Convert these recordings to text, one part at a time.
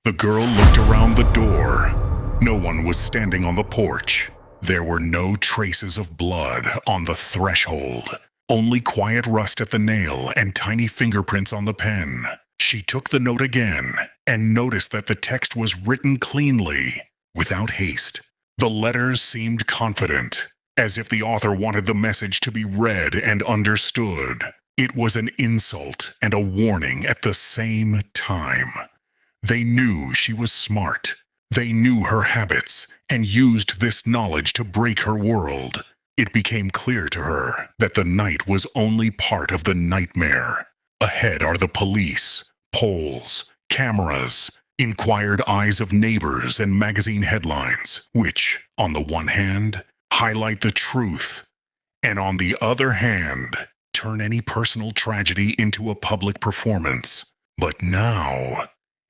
The girl looked around the door. No one was standing on the porch. There were no traces of blood on the threshold. Only quiet rust at the nail and tiny fingerprints on the pen. She took the note again and noticed that the text was written cleanly, without haste. The letters seemed confident, as if the author wanted the message to be read and understood. It was an insult and a warning at the same time. They knew she was smart. They knew her habits and used this knowledge to break her world. It became clear to her that the night was only part of the nightmare. Ahead are the police, polls, cameras, inquired eyes of neighbors and magazine headlines, which, on the one hand, highlight the truth, and on the other hand, turn any personal tragedy into a public performance. But now,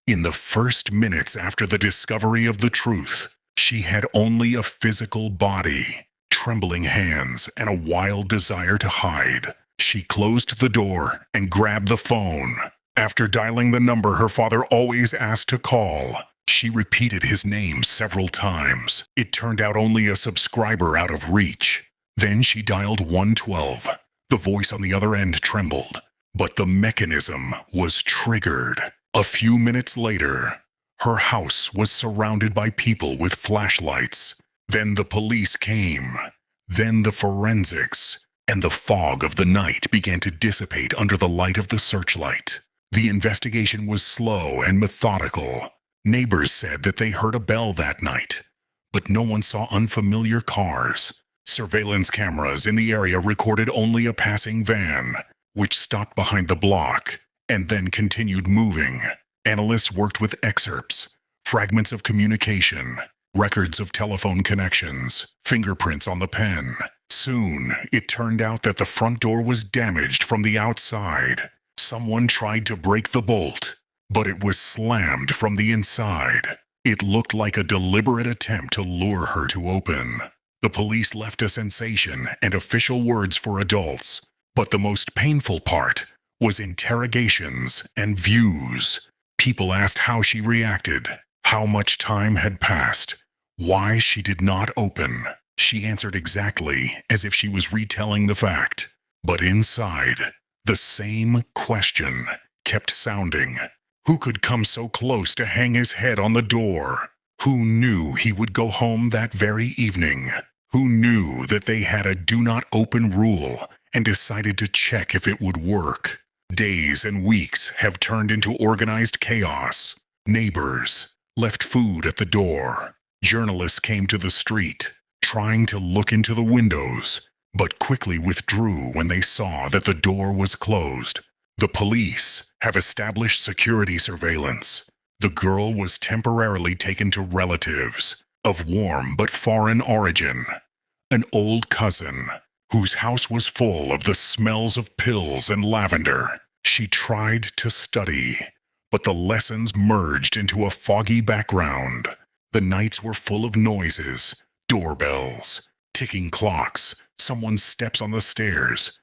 in the first minutes after the discovery of the truth, she had only a physical body, trembling hands, and a wild desire to hide. She closed the door and grabbed the phone. After dialing the number her father always asked to call, she repeated his name several times. It turned out only a subscriber out of reach. Then she dialed 112. The voice on the other end trembled, but the mechanism was triggered. A few minutes later, her house was surrounded by people with flashlights. Then the police came. Then the forensics. And the fog of the night began to dissipate under the light of the searchlight. The investigation was slow and methodical. Neighbors said that they heard a bell that night, but no one saw unfamiliar cars. Surveillance cameras in the area recorded only a passing van, which stopped behind the block and then continued moving. Analysts worked with excerpts, fragments of communication, records of telephone connections, fingerprints on the pen. Soon, it turned out that the front door was damaged from the outside. Someone tried to break the bolt, but it was slammed from the inside. It looked like a deliberate attempt to lure her to open. The police left a sensation and official words for adults, but the most painful part was interrogations and views. People asked how she reacted, how much time had passed, why she did not open. She answered exactly as if she was retelling the fact. But inside, the same question kept sounding. Who could come so close to hang his head on the door? Who knew he would go home that very evening? Who knew that they had a do not open rule and decided to check if it would work? Days and weeks have turned into organized chaos. Neighbors left food at the door. Journalists came to the street, trying to look into the windows, but quickly withdrew when they saw that the door was closed. The police have established security surveillance. The girl was temporarily taken to relatives of warm but foreign origin. An old cousin, whose house was full of the smells of pills and lavender. She tried to study, but the lessons merged into a foggy background. The nights were full of noises, doorbells, ticking clocks, someone's steps on the stairs,